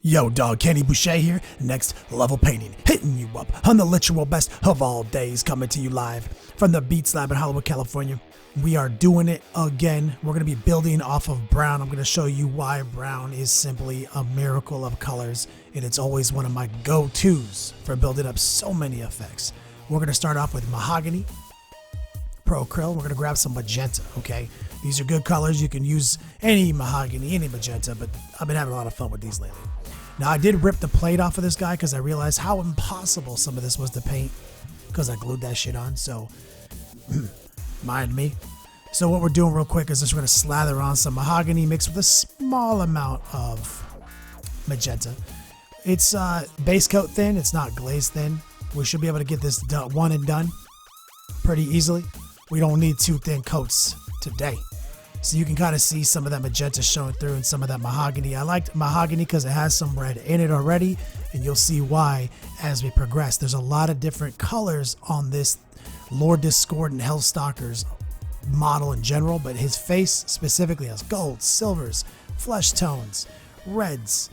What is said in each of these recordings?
Yo, dog, Kenny Boucher here, Next Level Painting, hitting you up on the literal best of all days, coming to you live from the Beats Lab in Hollywood, California. We are doing it again. We're going to be building off of brown. I'm going to show you why brown is simply a miracle of colors, and it's always one of my go-tos for building up so many effects. We're going to start off with mahogany, pro acryl. We're going to grab some magenta, okay? These are good colors. You can use any mahogany, any magenta, but I've been having a lot of fun with these lately. Now, I did rip the plate off of this guy because I realized how impossible some of this was to paint because I glued that shit on, so mind me. So what we're doing real quick is just we're going to slather on some mahogany mixed with a small amount of magenta. It's base coat thin. It's not glaze thin. We should be able to get this done, one and done pretty easily. We don't need two thin coats today. So you can kind of see some of that magenta showing through and some of that mahogany. I liked mahogany because it has some red in it already, and you'll see why as we progress. There's a lot of different colors on this Lord Discordant Hellstalker's model in general, but his face specifically has gold, silvers, flesh tones, reds.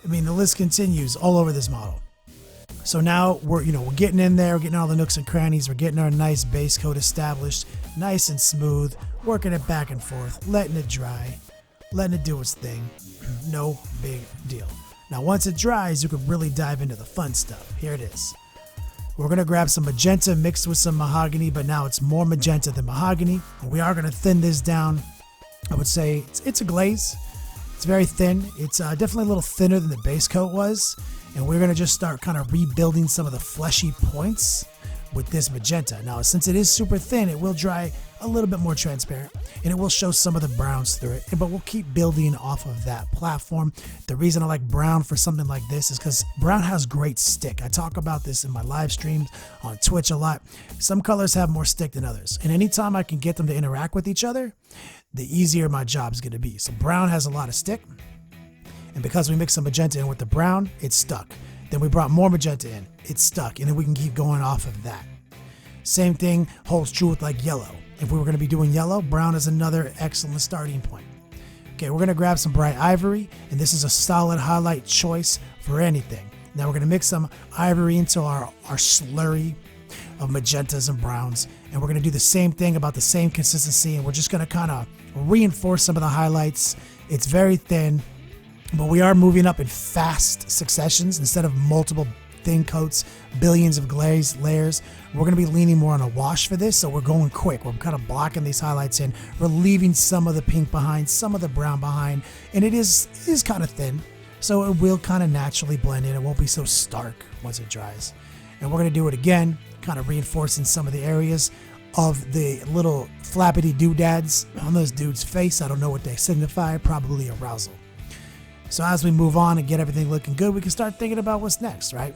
I mean, the list continues all over this model. So now we're getting in there, we're getting all the nooks and crannies, we're getting our nice base coat established, nice and smooth, working it back and forth, letting it dry, letting it do its thing. No big deal. Now once it dries, you can really dive into the fun stuff. Here it is. We're gonna grab some magenta mixed with some mahogany, but now it's more magenta than mahogany. And we are gonna thin this down. I would say it's a glaze. It's very thin. It's definitely a little thinner than the base coat was. And we're going to just start kind of rebuilding some of the fleshy points with this magenta. Now, since it is super thin, it will dry a little bit more transparent, and it will show some of the browns through it, but we'll keep building off of that platform. The reason I like brown for something like this is because brown has great stick. I talk about this in my live streams on Twitch a lot. Some colors have more stick than others, and anytime I can get them to interact with each other, the easier my job is going to be. So brown has a lot of stick. And because we mixed some magenta in with the brown, it's stuck. Then we brought more magenta in, it's stuck. And then we can keep going off of that. Same thing holds true with like yellow. If we were going to be doing yellow, brown is another excellent starting point. Okay, we're going to grab some bright ivory, and this is a solid highlight choice for anything. Now we're going to mix some ivory into our slurry of magentas and browns. And we're going to do the same thing about the same consistency, and we're just going to kind of reinforce some of the highlights. It's very thin, but we are moving up in fast successions instead of multiple thin coats, billions of glaze layers. We're going to be leaning more on a wash for this, so we're going quick. We're kind of blocking these highlights in. We're leaving some of the pink behind, some of the brown behind, and it is kind of thin, so it will kind of naturally blend in. It won't be so stark once it dries. And we're going to do it again, kind of reinforcing some of the areas of the little flappity doodads on those dudes' face. I don't know what they signify, probably arousal. So as we move on and get everything looking good, we can start thinking about what's next, right?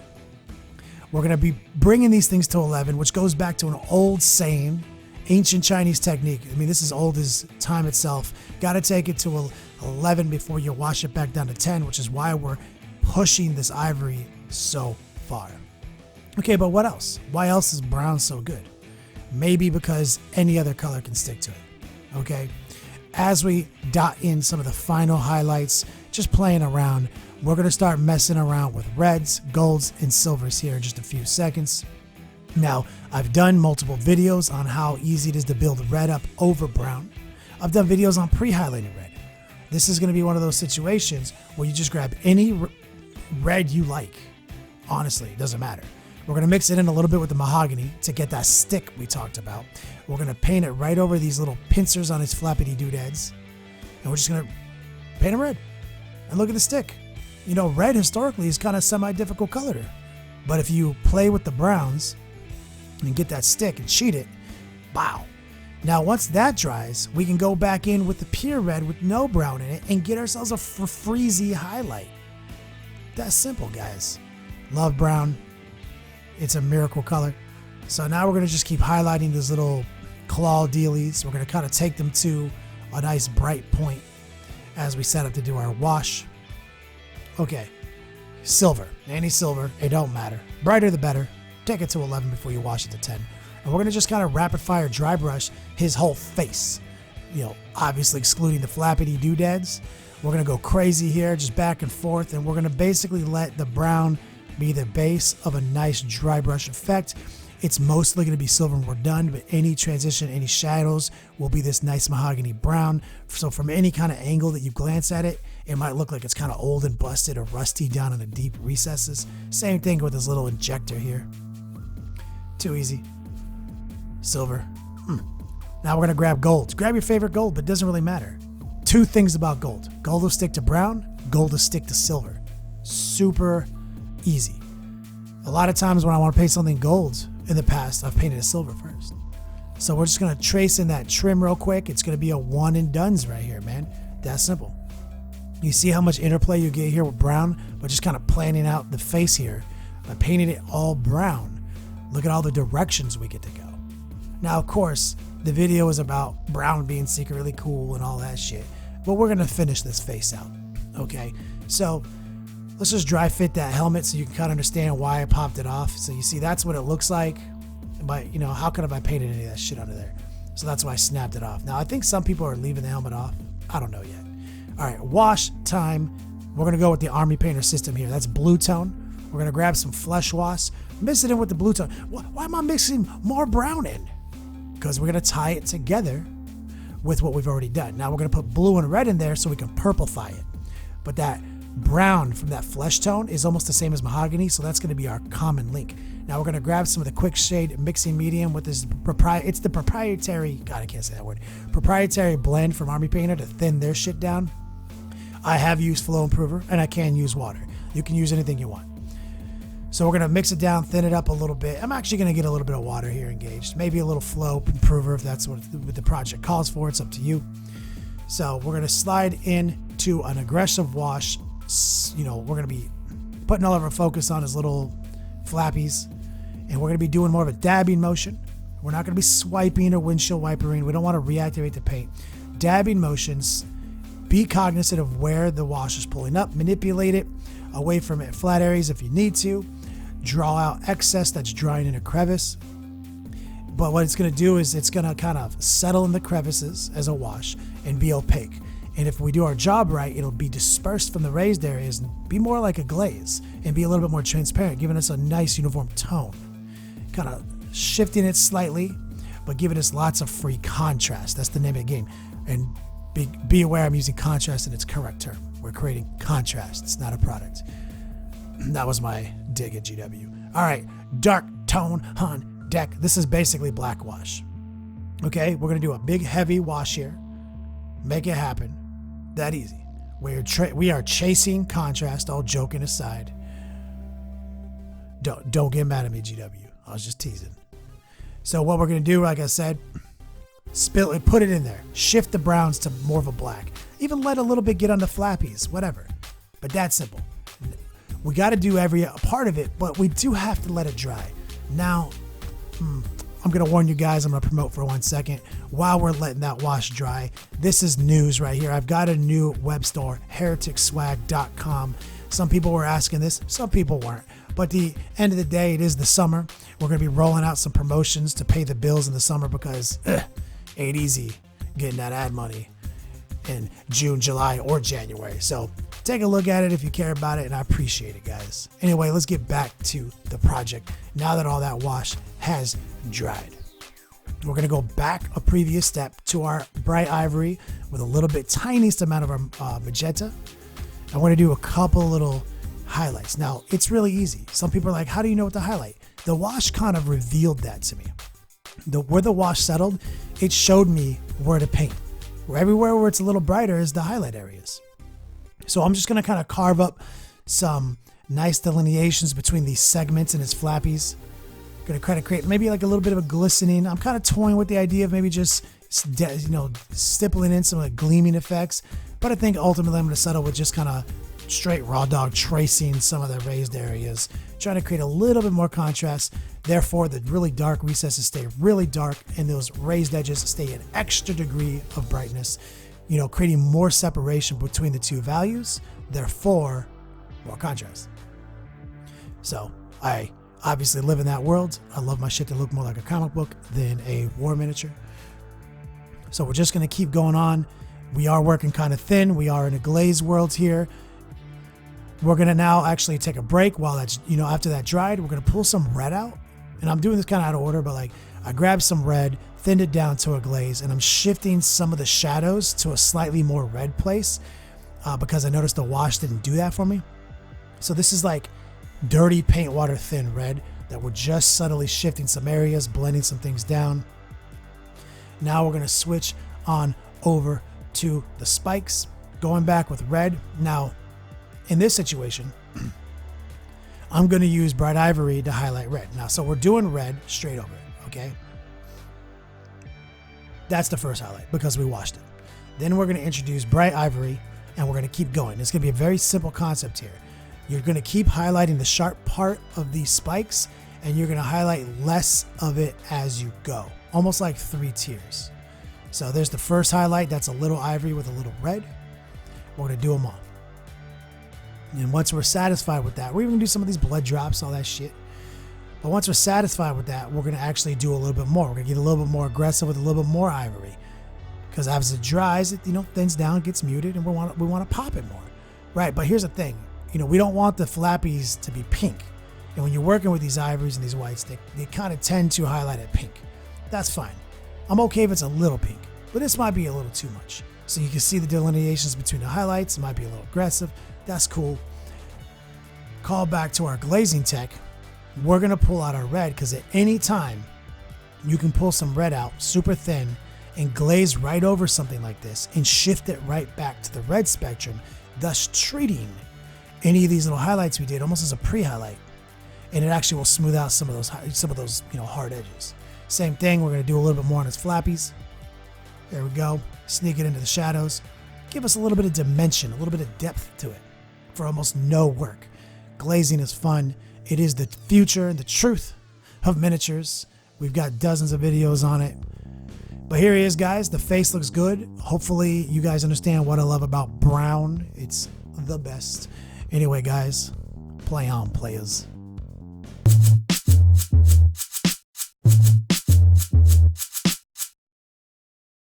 We're going to be bringing these things to 11, which goes back to an old saying, ancient Chinese technique. I mean, this is old as time itself. Got to take it to 11 before you wash it back down to 10, which is why we're pushing this ivory so far. Okay, but what else? Why else is brown so good? Maybe because any other color can stick to it, okay? As we dot in some of the final highlights, just playing around, we're going to start messing around with reds, golds, and silvers here in just a few seconds. Now, I've done multiple videos on how easy it is to build red up over brown. I've done videos on pre-highlighting red. This is going to be one of those situations where you just grab any red you like. Honestly, it doesn't matter. We're going to mix it in a little bit with the mahogany to get that stick we talked about. We're going to paint it right over these little pincers on his flappity doodads. And we're just going to paint it red. And look at the stick. You know, red historically is kind of semi-difficult color. But if you play with the browns and get that stick and cheat it, wow. Now, once that dries, we can go back in with the pure red with no brown in it and get ourselves a freezy highlight. That's simple, guys. Love brown. It's a miracle color. So now we're going to just keep highlighting these little claw dealies. We're going to kind of take them to a nice bright point as we set up to do our wash. Okay, silver. Any silver, it don't matter. Brighter the better. Take it to 11 before you wash it to 10. And we're going to just kind of rapid fire dry brush his whole face. You know, obviously excluding the flappity doodads. We're going to go crazy here, just back and forth, and we're going to basically let the brown be the base of a nice dry brush effect. It's mostly going to be silver when we're done, but any transition, any shadows will be this nice mahogany brown. So from any kind of angle that you glance at it, it might look like it's kind of old and busted or rusty down in the deep recesses. Same thing with this little injector here. Too easy. Silver. Now we're going to grab gold. Grab your favorite gold, but it doesn't really matter. Two things about gold. Gold will stick to brown, gold will stick to silver. Super easy. A lot of times when I want to paint something gold in the past, I've painted it silver first. So we're just going to trace in that trim real quick. It's going to be a one and done's right here, man. That's simple. You see how much interplay you get here with brown, but just kind of planning out the face here. I painted it all brown. Look at all the directions we get to go. Now, of course, the video is about brown being secretly cool and all that shit, but we're going to finish this face out. Okay, so let's just dry fit that helmet so you can kind of understand why I popped it off. So you see, that's what it looks like. But, you know, how could have I painted any of that shit under there? So that's why I snapped it off. Now, I think some people are leaving the helmet off. I don't know yet. All right, wash time. We're going to go with the Army Painter system here. That's blue tone. We're going to grab some flesh wash. Mix it in with the blue tone. Why am I mixing more brown in? Because we're going to tie it together with what we've already done. Now, we're going to put blue and red in there so we can purplify it. But that brown from that flesh tone is almost the same as mahogany, so that's going to be our common link. Now we're going to grab some of the quick shade mixing medium with this it's the proprietary, God, I can't say that word, proprietary blend from Army Painter to thin their shit down. I have used flow improver and I can use water. You can use anything you want. So we're going to mix it down, thin it up a little bit. I'm actually going to get a little bit of water here engaged, maybe a little flow improver if that's what the project calls for. It's up to you. So we're going to slide into an aggressive wash. You know, we're going to be putting all of our focus on his little flappies, and we're going to be doing more of a dabbing motion. We're not going to be swiping or windshield wipering. We don't want to reactivate the paint. Dabbing motions. Be cognizant of where the wash is pulling up. Manipulate it away from it. Flat areas if you need to. Draw out excess that's drying in a crevice. But what it's going to do is it's going to kind of settle in the crevices as a wash and be opaque. And if we do our job right, it'll be dispersed from the raised areas and be more like a glaze and be a little bit more transparent, giving us a nice uniform tone. Kind of shifting it slightly, but giving us lots of free contrast. That's the name of the game. And be aware I'm using contrast in its correct term. We're creating contrast. It's not a product. That was my dig at GW. All right, dark tone on deck. This is basically black wash. Okay, we're going to do a big heavy wash here. Make it happen. That easy. We are chasing contrast, all joking aside. Don't get mad at me, GW. I was just teasing. So what we're going to do, like I said, spill it, put it in there. Shift the browns to more of a black. Even let a little bit get on the flappies, whatever. But that's simple. We got to do every part of it, but we do have to let it dry. Now, I'm going to warn you guys, I'm going to promote for 1 second. While we're letting that wash dry, this is news right here. I've got a new web store, hereticswag.com. Some people were asking this, some people weren't. But the end of the day, it is the summer. We're going to be rolling out some promotions to pay the bills in the summer because ain't easy getting that ad money in June, July, or January. So take a look at it if you care about it, and I appreciate it, guys. Anyway, let's get back to the project now that all that wash has dried. We're going to go back a previous step to our bright ivory with a little bit tiniest amount of our magenta. I want to do a couple little highlights. Now, it's really easy. Some people are like, how do you know what to highlight? The wash kind of revealed that to me. Where the wash settled, it showed me where to paint. Everywhere where it's a little brighter is the highlight areas. So I'm just going to kind of carve up some nice delineations between these segments and his flappies. Going to kind of create maybe like a little bit of a glistening. I'm kind of toying with the idea of maybe just, stippling in some of the gleaming effects. But I think ultimately I'm going to settle with just kind of straight raw dog tracing some of the raised areas, trying to create a little bit more contrast. Therefore, the really dark recesses stay really dark and those raised edges stay an extra degree of brightness, creating more separation between the two values, therefore more contrast. So I obviously live in that world. I love my shit to look more like a comic book than a war miniature. So we're just going to keep going on We are working kind of thin. We are in a glaze world here. We're going to now actually take a break while that's, after that dried, we're going to pull some red out. And I'm doing this kind of out of order, but like I grabbed some red, thinned it down to a glaze, and I'm shifting some of the shadows to a slightly more red place because I noticed the wash didn't do that for me. So this is like dirty paint water thin red that we're just subtly shifting some areas, blending some things down. Now we're going to switch on over to the spikes, going back with red. Now, in this situation, I'm going to use bright ivory to highlight red. Now, so we're doing red straight over it, okay? That's the first highlight because we washed it. Then we're going to introduce bright ivory, and we're going to keep going. It's going to be a very simple concept here. You're going to keep highlighting the sharp part of these spikes, and you're going to highlight less of it as you go, almost like 3 tiers. So there's the first highlight. That's a little ivory with a little red. We're going to do them all. And once we're satisfied with that, we're even going to do some of these blood drops, all that shit. But once we're satisfied with that, we're going to actually do a little bit more. We're going to get a little bit more aggressive with a little bit more ivory. Because as it dries, it thins down, gets muted, and we want to pop it more. Right, but here's the thing. We don't want the flappies to be pink. And when you're working with these ivories and these whites, they kind of tend to highlight it pink. That's fine. I'm okay if it's a little pink, but this might be a little too much. So you can see the delineations between the highlights. It might be a little aggressive. That's cool. Call back to our glazing tech. We're going to pull out our red because at any time you can pull some red out super thin and glaze right over something like this and shift it right back to the red spectrum, thus treating any of these little highlights we did almost as a pre-highlight. And it actually will smooth out some of those hard edges. Same thing, we're going to do a little bit more on his flappies. There we go. Sneak it into the shadows. Give us a little bit of dimension, a little bit of depth to it for almost no work. Glazing is fun. It is the future and the truth of miniatures. We've got dozens of videos on it. But here he is, guys. The face looks good. Hopefully you guys understand what I love about brown. It's the best. Anyway, guys, play on, players.